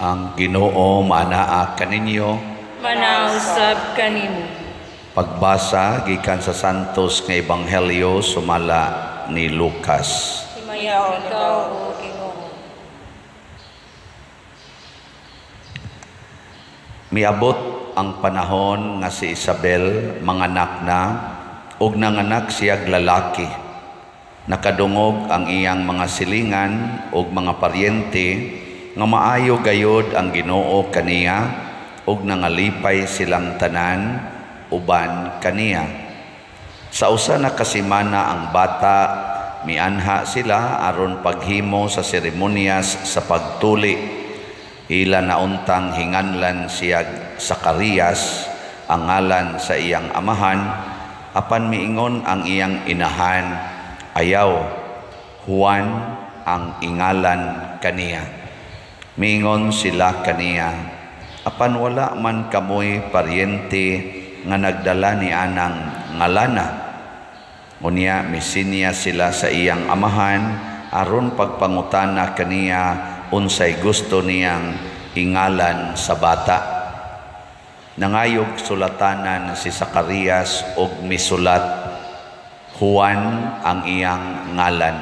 Ang Ginoo manaa kaninyo. Manausab kanimo. Pagbasa gikan sa Santos nga Ebanghelyo sumala ni Lucas. Himayaw ikaw, O Ginoo. Miabot ang panahon nga si Isabel manganak na ug nanganak siyag lalaki. Nakadungog ang iyang mga silingan ug mga paryente nga maayo gayod ang Ginoo kaniya ug nangalipay silang tanan uban kaniya. Sa usa na kasimana ang bata mianha sila aron paghimo sa seremonyas sa pagtuli. Ila nauntang hinganlan siyag Zacarias ang ngalan sa iyang amahan, apan miingon ang iyang inahan, ayaw, Juan ang ingalan kaniya. Miingon sila kaniya, apan wala man kamoy paryente nga nagdala ni anang ngalana. Unya misinya sila sa iyang amahan aron pagpangutana kaniya unsay gusto niyang ingalan sa bata. Nangayog sulatanan si Zacarias og misulat, Juan ang iyang ngalan.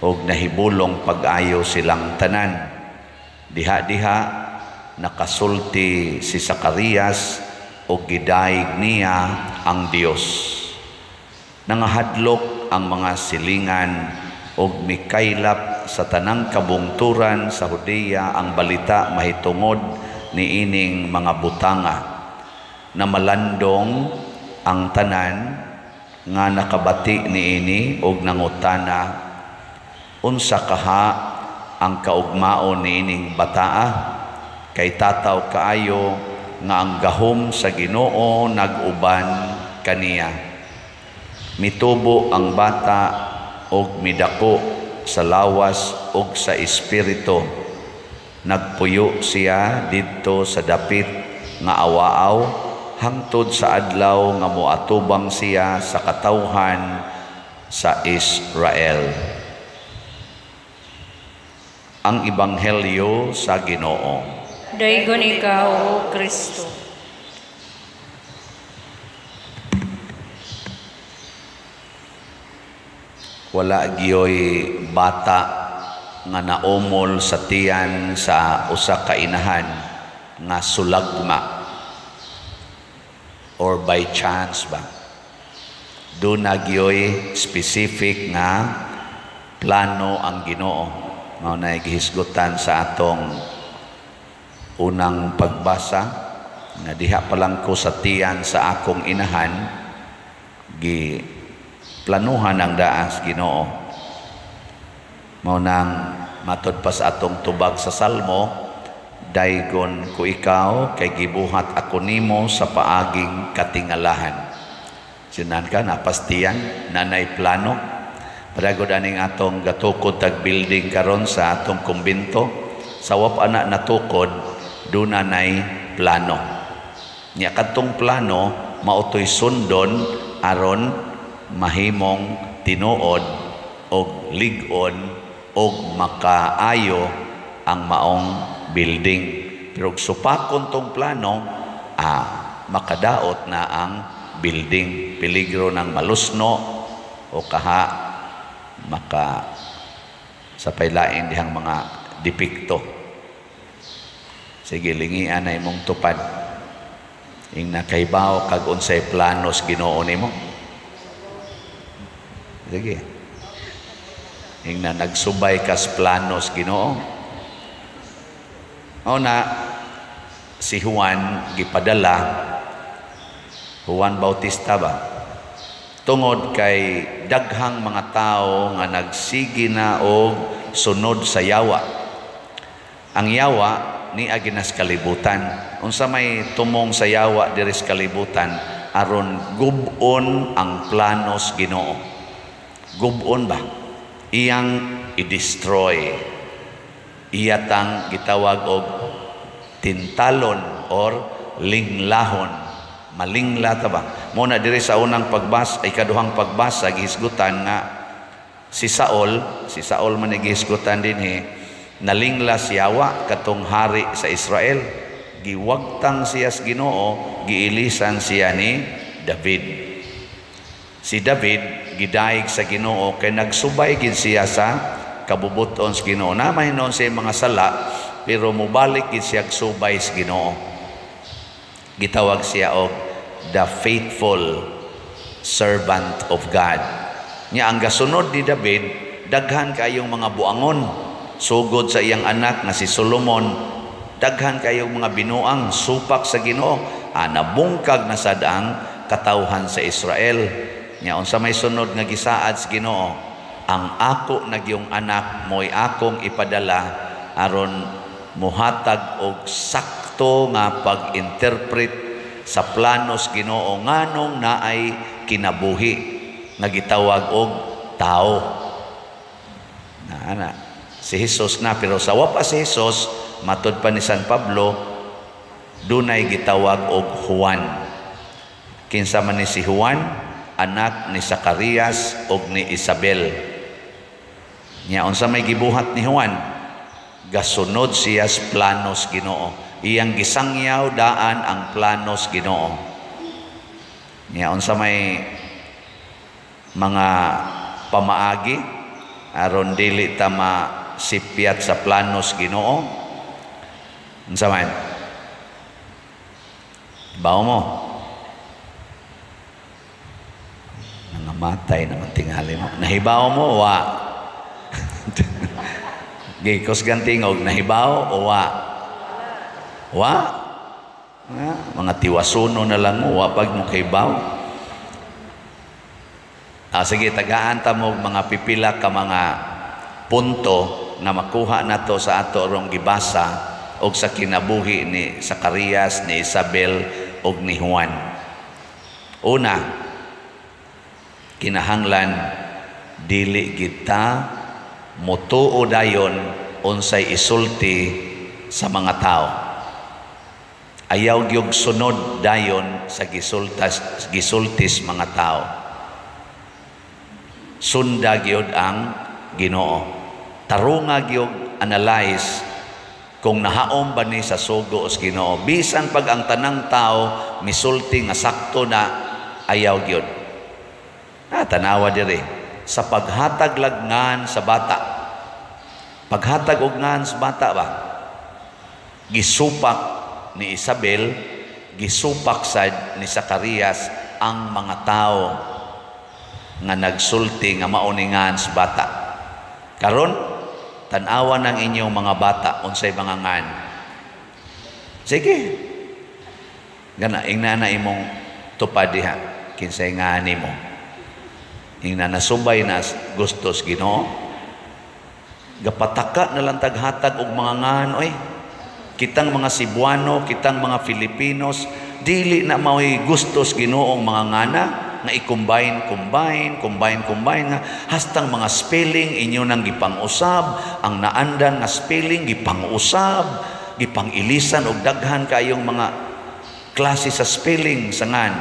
Og nahibulong pag-ayo silang tanan. Diha-diha nakasulti si Zacarias og gidaig niya ang Dios. Nangahadlok ang mga silingan og mikaylap sa tanang kabungturan sa Judea ang balita mahitungod ni ining mga butanga. Na malandong ang tanan nga nakabati niini og nangutana, unsa kaha ang kaugmaon niining bataa? Kay tataw kaayo nga ang gahom sa Ginoo nag-uban kaniya. Mitubo ang bata og midako sa lawas og sa espiritu. Nagpuyo siya didto sa dapit nga awaaw hangtod sa adlaw nga moatubang siya sa katawhan sa Israel. Ang Ebanghelyo sa Ginoo. Daygon ikaw, O Kristo. Wala giyoy bata nga naumol sa tiyan sa usa ka inahan nga sulagma or by chance ba. Doon na giyoy specific nga plano ang Ginoo. Mao na gihisgutan sa atong unang pagbasa nga diha pa lang ko sa tiyan sa akong inahan gi planuhan ang daas Ginoo. Mao nang matud pa sa atong tubag sa Salmo, daygon ko ikaw kay gibuhat ako nimo sa paaging katingalahan. Sinan ka napastiyan nanay plano. Paragod aning atong gatukod tag building karon sa atong kumbento, sa wap ana natukod dunay plano. Nya kadtong plano mautoy sundon aron mahimong tinuod og lig-on og makaayo ang maong building. Pero supakon tong plano, makadaot na ang building. Peligro ng malusno o kaha maka sa pailain dihang mga depekto. Sige, lingian na imong tupad. Ing nakaibaw kag unsay planos Ginoo nimo. Sige. Ing na nagsubay kas planos Ginoo. O na si Juan gipadala, Juan Bautista ba? Tungod kay daghang mga tao nga nagsigi na og sunod sa yawa. Ang yawa ni aginas kalibutan. Unsa may tumong sa yawa diri sa kalibutan aron gubon ang planos Ginoo. Gubon ba? Iyang i-destroy. Iyatang gitawag og tintalon or linglahon. Malingla ta ba? Muna diri sa unang pagbasa ay kaduhang pagbasa gihisgutan nga si Saul man gihisgutan dinhi Nalingla si Yawa katong hari sa Israel. Giwagtang siya sa Ginoo, giilisan siya ni David. Si David gidaig sa Ginoo kay nagsubay gid siya sa kabubuton sa Ginoo. Namay noon siya mga sala pero mubalik gid siya subay sa Ginoo. Gitawag siya og the faithful servant of God. Nya ang gasunod ni David, daghan kayong mga buangon sugod sa iyang anak na si Solomon. Daghan kayong mga binuang supak sa Ginoo, nabungkag na sad ang katawhan sa Israel. Nya unsa may sunod nga gisaad sa Ginoo, ang ako nagyong anak mo'y akong ipadala aron muhatag og sakto nga pag-interpret sa planos Ginoo nganong naay kinabuhi nga gitawag og tao. Na si Jesus na, pero sa wa pa si Jesus, matud pa ni San Pablo, dunay gitawag og Juan. Kinsa man ni si Juan, anak ni Zacarias og ni Isabel. Nya unsa may gibuhat ni Juan, gasunod siya sa planos Ginoo. Iyang gisangyaw daan ang planos Ginoo. Nya unsa may mga pamaagi aron dili ta masipyat sa planos Ginoo. Unsa man? Bawo mo. Nangamatay naman tingali mo. Nahibaw mo wa. Gikos gantingog nahibaw o wa? Wa? Mga tiwasuno na lang mo, wa pag mo kaybaw. Sige, tagaan ta mo mga pipila ka mga punto na makuha nato sa ato rong gibasa og sa kinabuhi ni Zacarias, ni Isabel og ni Juan. Una, kinahanglan dili kita motuo dayon unsay isulti sa mga tao. Ayaw gyud sunod dayon sa gisultis mga tao. Sunda gyud ang Ginoo. Tarunga gyud analyze kung nahaom ba ni sa sugo sa Ginoo. Bisan pag ang tanang tao misulti nga sakto na, ayaw gyud. Tanawa diri sa paghatag lagngan sa bata. Paghatag og ngan sa bata ba? Gisupak ni Isabel, gisupak sad ni Zacarias ang mga tao nga nagsulti nga mauningan sa bata. Karon tan-awan ng inyong mga bata unsay mga ngan. Sige. Gana ingna imong tupad diha kinsay ngani mo. Ingna nasubay na gustos Ginoo. Gapataka na lang taghatag og mga ngan oy. Kitang mga Cebuano, kitang mga Filipinos, dili na mao'y gustos Ginoong mga ngana nga i-combine nga hastang mga spelling inyo nang gipang-usab, ang naandan nga spelling gipang-usab, gipang-ilisan og daghan kayong mga klase sa spelling sa ngan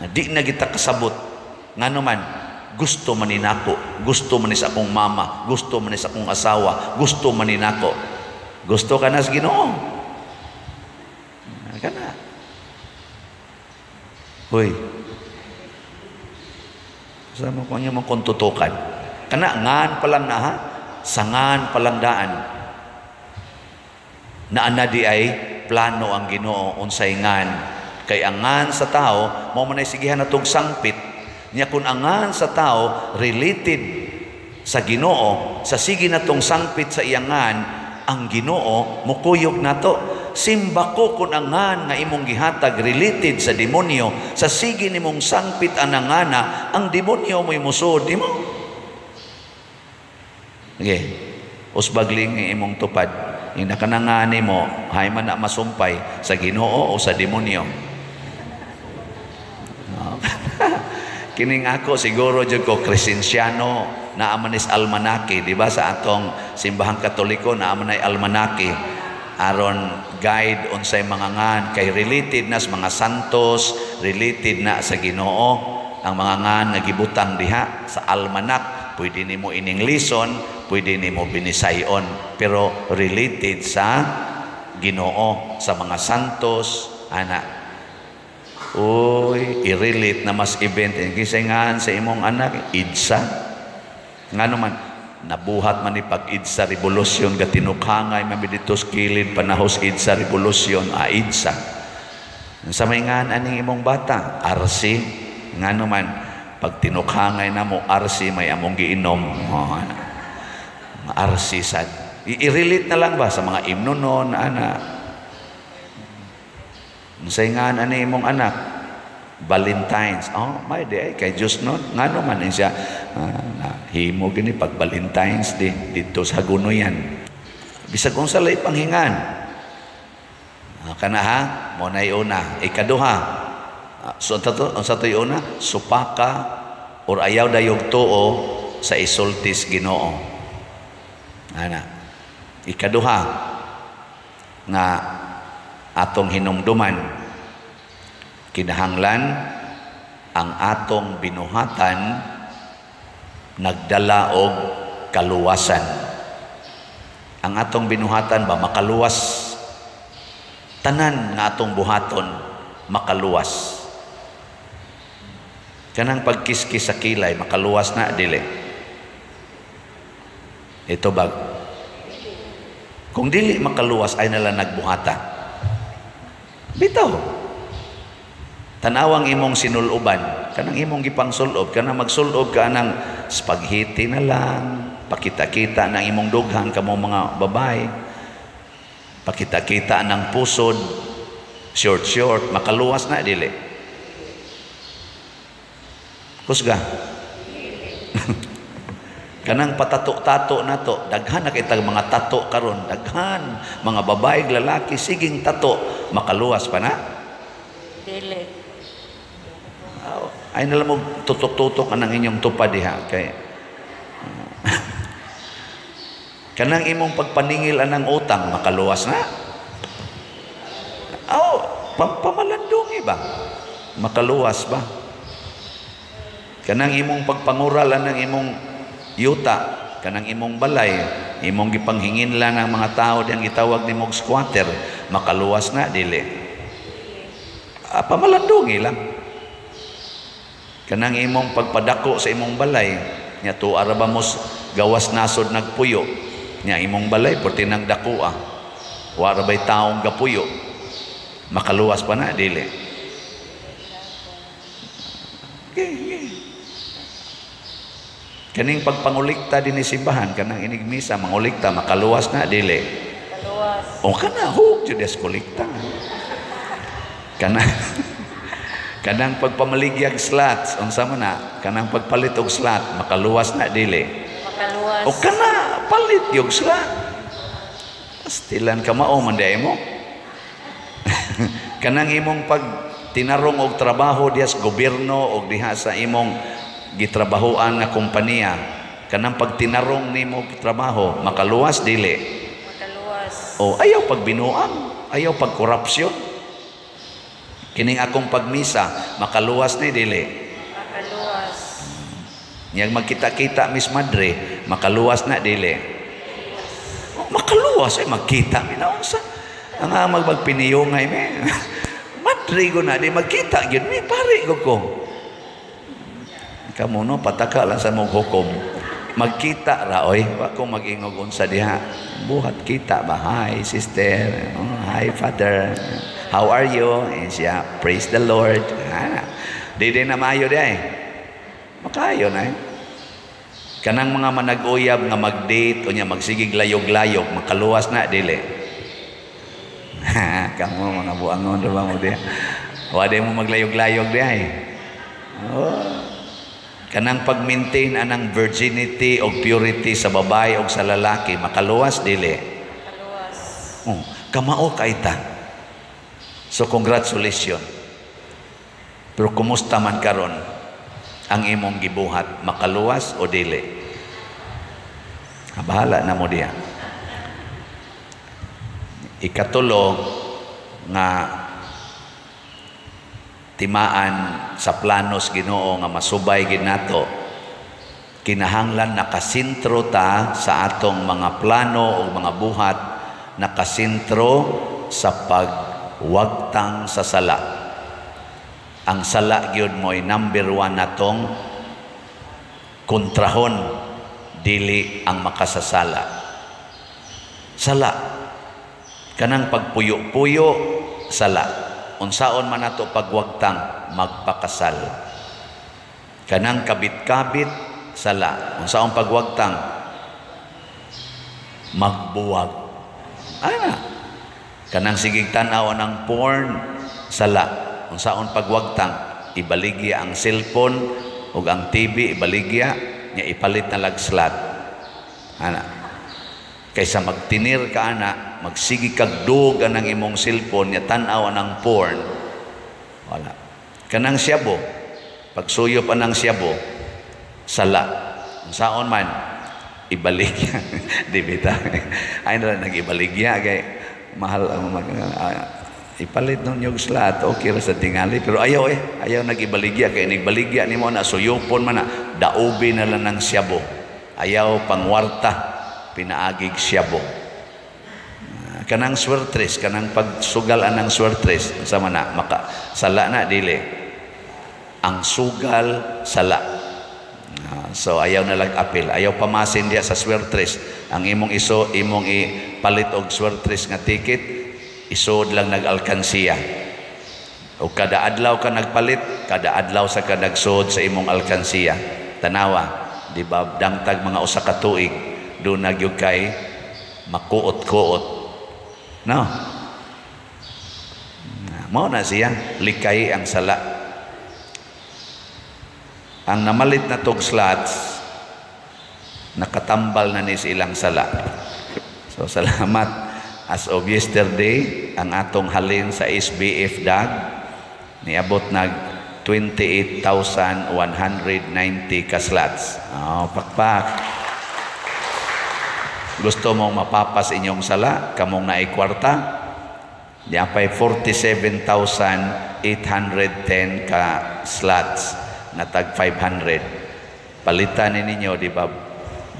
nga di na kita kasabot. Ngano man, gusto man ni nako, gusto man ni sa akong mama, gusto man ni sa akong asawa, gusto man ni nako. Gusto ka na sa Ginoo. Kana. Hoy. Sama ko niya makontutukan. Kana ngan pa lang na ha? Sangan pa lang daan. Na di ay plano ang Ginoo unsay ngan. Kay ang ngan sa tao mao man ay sigihan natong sangpit. Nya kun ang ngan sa tao related sa Ginoo, sa sige natong sangpit sa iyang ngan, ang Ginoo mukuyog nato. Simba ko kung ang ngan nga imong gihatag related sa demonyo, sa sige nimong sangpit anangana, ang demonyo mo'y musod mo. Okay. Usbagling imong tupad. Yung nakanangani mo, hay man na masumpay sa Ginoo o sa demonyo. Kining ako siguro jud ko Kristensyano na amanis almanaki, di ba sa atong simbahang Katoliko na amanay almanaki aron guide unsay mga ngan kay related na sa mga santos, related na sa Ginoo ang mga ngan nga gibutang diha sa almanak pwede nimo ining lison, pwede nimo binisayon, pero related sa Ginoo, sa mga santos, ana. Uy, i-relate na mas event kisayngan sa imong anak, idsa. Nga naman, nabuhat man ni pag-idsa revolusyon, gatinukhangay, mamiditos kilid, panahos idsa revolusyon, idsa. Sa may ngan aning imong bata, RC, nga naman, pag tinukhangay na mo, RC, may among giinom. RC sad. I-relate na lang ba sa mga imno noon, anak? Sa nga ani imong anak, Valentine's. Oh, may di kay Diyos noon. Nga naman siya, himo gini pag Valentine's Day, dito sa Gunoyan. Bisag kung sa lay panghingan. Kana ha, mo na una. Ikaduha, so ang sa to'y una, supaka or ayaw dayog tuo sa isultis Ginoo. Ana. Ikaduha, nga atong hinumduman, kinahanglan ang atong binuhatan nagdala og kaluwasan. Ang atong binuhatan ba makaluwas? Tanan nga atong buhaton makaluwas. Kanang pagkiskis sa kilay, makaluwas na, dili. Ito ba? Kung dili makaluwas, ay nalang nagbuhata. Bitaw. Tanawang imong sinuloban, kanang imong gipang sulob, kanang magsulob ka ng spaghetti na lang, pakita-kita ng imong dughan kamo mga babae, pakita-kita ng pusod, short, makaluwas na, dili. Kusga. Kanang patato-tato na to, daghan na kitang mga tato karon, daghan, mga babae, lalaki, siging tato, makaluwas pa na? Dili. Ay nalang mo tutok-tutok anang inyong tupad diha kay kanang imong pagpaningil anang utang, makaluwas na? Pamalandong ba? Makaluwas ba? Kanang imong pagpangural anang imong yuta, kanang imong balay, imong gipanghingin lang ng mga tao diyang gitawag ni mong squatter, makaluwas na, dili. Pamalandungi lang. Kanang imong pagpadako sa imong balay, nya tuara ba mo gawas nasod nagpuyo, nya imong balay, porti nang dakua, wara ba'y taong gapuyo, makaluwas pa na, dili. Kaning pagpangulikta din simbahan, kanang inigmisa, mangulikta, makaluwas na, dili. Kaluwas. O kana, judes kulikta. Kanang pagpamaligyag slots, unsa man na, kanang pagpalit og slot, makaluwas na, dili. Makaluwas. O kana, palit yung slot. Pastilan ka mao, manday mo. Kanang imong pag tinarong og trabaho diha sa gobyerno og diha sa imong gitrabahoan nga kompanya, kanang pag tinarong nimo trabaho, makaluwas, dili. Makaluwas. O ayaw pagbinuang, ayaw pagkorupsyon. Kining akong pagmisa, makaluwas ni, dili. Makaluwas. Yang magkita-kita, Miss Madre, makaluwas na, dili. Makaluwas, ay magkita. Minaunsa. Ang magpiniyongay, Madre ko na, di magkita, yun, may pare ko. Kamu no, pataka lang sa mong hukom. Magkita ra, oy. Wa ko mag-ingog unsa diha. Buhat kita ba? Hi, sister. Oh, hi, father. How are you? And siya, praise the Lord. Di na maayo di ay. Makayo na eh. Kanang mga manag-uyab nga mag-date o niya magsigig layog-layog, makaluwas na, dili. Kamu mga buangon, diba mo diya? Wala mo maglayog-layog di ay. Oh. Kanang pag-maintain anang virginity o purity sa babae o sa lalaki, makaluwas, dili. Makaluwas. Kamao kaita. So congratulations. Pero kumusta man karon ang imong gibuhat, makaluwas o dili? Bahala na mo diya. Ikatulo nga timaan sa planos Ginoo nga masubay gid nato Kinahanglan nakasintro ta sa atong mga plano o mga buhat, nakasintro sa pagwagtang sa sala. Ang sala gyud mo'y number 1 natong kontrahon, dili ang makasasala. Sala, kanang pagpuyo-puyo, sala. Unsaon man nato pagwagtang, magpakasal. Kanang kabit-kabit, sala. Unsaon pagwagtang, magbuwag. Ana. Kanang sigig tanaw ng porn, sala. Unsaon pagwagtang, ibaligya ang cellphone ug ang TV, ibaligya nya ipalit na lagslat. Ana. Kaysa magtinir ka ana, magsigi kag dug anang imong cellphone nya tan-aw anang porn. Wala. Kanang siyabo, pagsuyop anang siyabo, sala. Unsaon man, ibaligya. Di bita. Ay na nag-ibaligya kay mahal ang ipalit nung yung slat, okay ra sa tingali, pero ayaw ayaw nag-ibaligya, kaya nagbaligya ni mo na suyupon man na, daubi na lang ng siyabo, ayaw pangwarta, pinaagig siyabo. Kanang swertres, kanang pagsugalan ng swertres, sama na, sala na, dili. Ang sugal, sala. So ayaw na apil, ayaw pamasin diya sa swertres, ang imong ipalit og swertres nga ticket, isod lang nag-alkansiya. O kada adlaw ka nagpalit, kada adlaw sa ka nagsod sa imong alkansiya. Tanawa, di ba, dangtag mga usa ka tuig, doon nagyug kay makuot-kuot. No? Mao na siya, likay ang sala. Ang namalit na tog slots, nakatambal na ni silang sala. So salamat. As of yesterday, ang atong halin sa SBF DAG niabot nag 28,190 ka slots. Oh, pakpak. Gusto mong mapapas inyong sala, kamong naikwarta, diyan pa'y 47,810 ka slots na tag 500. Palitan ninyo, di ba?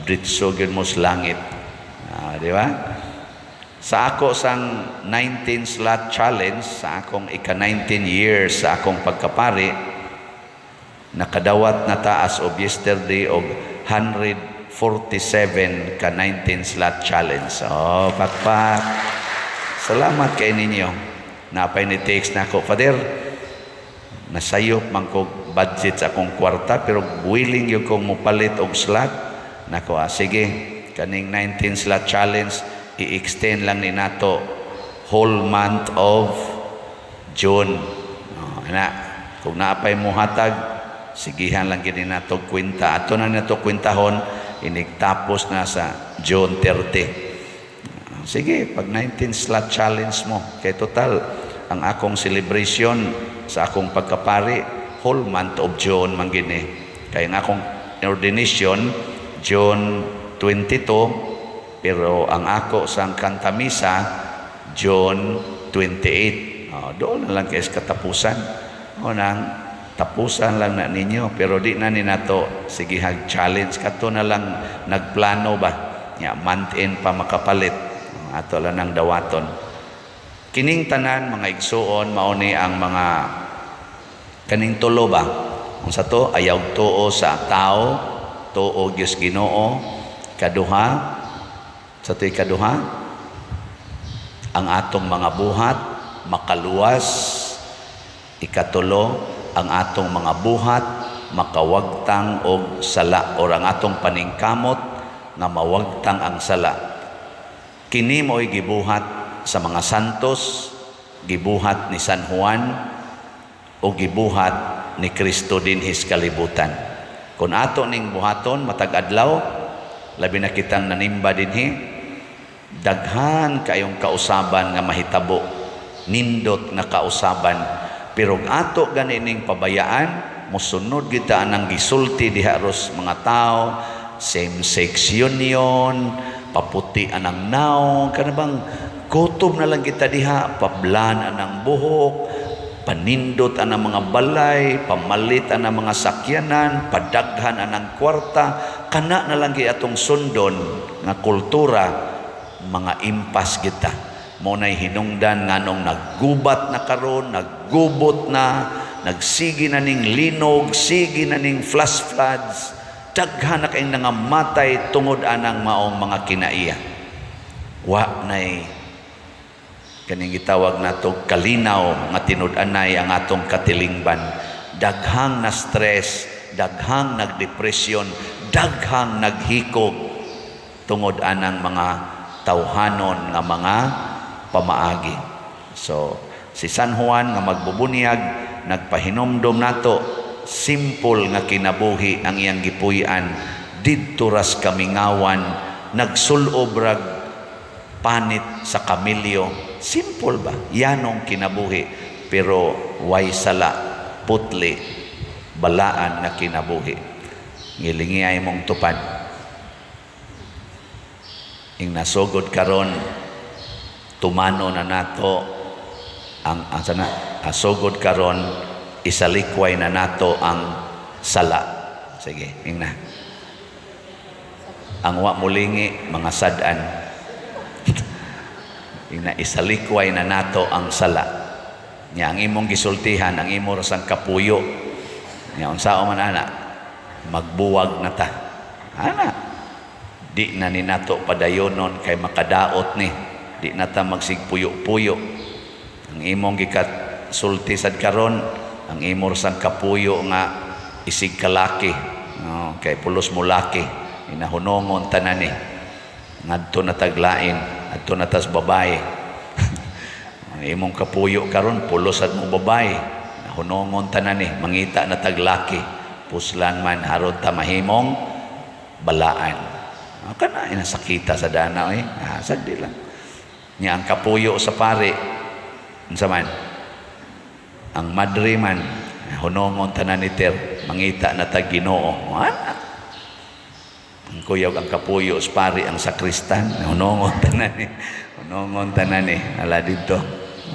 Britsogin mo sa langit. Di ba? Sa ako sang 19 slot challenge, sa akong ika-19 years sa akong pagkapari, nakadawat na taas of yesterday og 147 ka 19 slot challenge. Oh, pakpak. Salamat kay ninyo. Napay ni text na ako, Father, nasayop man ko budget sa akong kwarta, pero willing yung kong mupalit og slot. Nako, sige, kaning 19 slot challenge, i-extend lang ni nato whole month of June. Kung naapay mo hatag, sigihan lang gini nato kwenta. Ato na nato kwentahon, inigtapos na sa June 30. Sige, pag 19 slot challenge mo, kay total, ang akong celebration sa akong pagkapari, whole month of June man gini. Kaya ang akong ordination, June 22, pero ang ako sang kantamisa, June 28. Doon na lang kayo katapusan. O nang tapusan lang na ninyo. Pero di na ni nato, sige hag-challenge. Kato na lang nagplano ba? Month end pa makapalit. Ato lang ng dawaton. Kining tanan, mga igsuon, mauni ang mga kaning tulo ba? Kung sa to, ayaw tuo sa tao, tuo Diyos Ginoo, kaduha, sa to'y kaduha, ang atong mga buhat makaluwas. Ikatulo, ang atong mga buhat makawagtang og sala, o ang atong paningkamot nga mawagtang ang sala. Kini mo'y gibuhat sa mga santos, gibuhat ni San Juan, o gibuhat ni Kristo din his kalibutan. Kung ato ning buhaton matag adlaw, labi na kitang nanimba dinhi, daghan kayong kausaban nga mahitabo, nindot na kausaban, pero ato ganining pabayaan, musunod kita anang gisulti diharos mga tao, same-sex union, paputi anang naong, kanabang kutob na lang kita diha, pablan anang buhok, panindot anang mga balay, pamalit anang mga sakyanan, padaghan anang kwarta, kana na lang atong sundon nga kultura, mga impas kita. Muna'y hinungdan nganong naggubat na karon, naggubot na, nagsigi na ning linog, sige na ning flash floods, daghan na kayong nangamatay tungod anang maong mga kinaiya. Wa na'y kaning gitawag nato kalinaw nga tinud-anay ang atong katilingban. Daghang na stress, daghang nagdepresyon, daghang naghikog tungod anang mga tawhanon nga mga pamaagi. So si San Juan nga magbubunyag nagpahinomdom nato simple nga kinabuhi ang iyang gipuy-an didto ras kamingawan, nagsulob rag panit sa kamilyo. Simple ba? Yanong kinabuhi, pero way sala, putli, balaan na kinabuhi. Ngilingi ay mong tupad. Ing nasugod karon, tumano na nato ang asugod karon, isalikway na nato ang sala. Sige, ingna. Ang wa mulingi mga sadan. Ina isalikway na nato ang sala. Nya ang imong gisultihan, ang imo rasang kapuyo. Nya unsao man ana, magbuwag na ta. Ana. Di na ni nato padayonon kay makadaot ni. Di na ta magsigpuyo-puyo. Ang imong gikat sulti sad karon, ang imo rasang kapuyo nga isig kalaki. No, kay pulos mo laki. Inahunongon tanan ni. Ngadto na taglain, adto na tas babae. Imong kapuyo karon pulos ad mo babae. Hunongon tanan ni, mangita na taglaki. Puslan man aron ta mahimong balaan. Kana inasakita sa dana eh. Sagdi lang. Nya ang kapuyo sa pare unsa man? Ang madre man hunongon tanan ni ter, mangita na tag Ginoo. Ana. Ang kuyaw ang kapuyo pari ang sakristan, hunongon tanan ni, hunongon tanan ni, ala dito,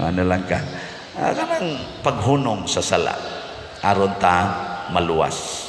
ano lang ka, kanang paghunong sa sala, aron ta maluwas.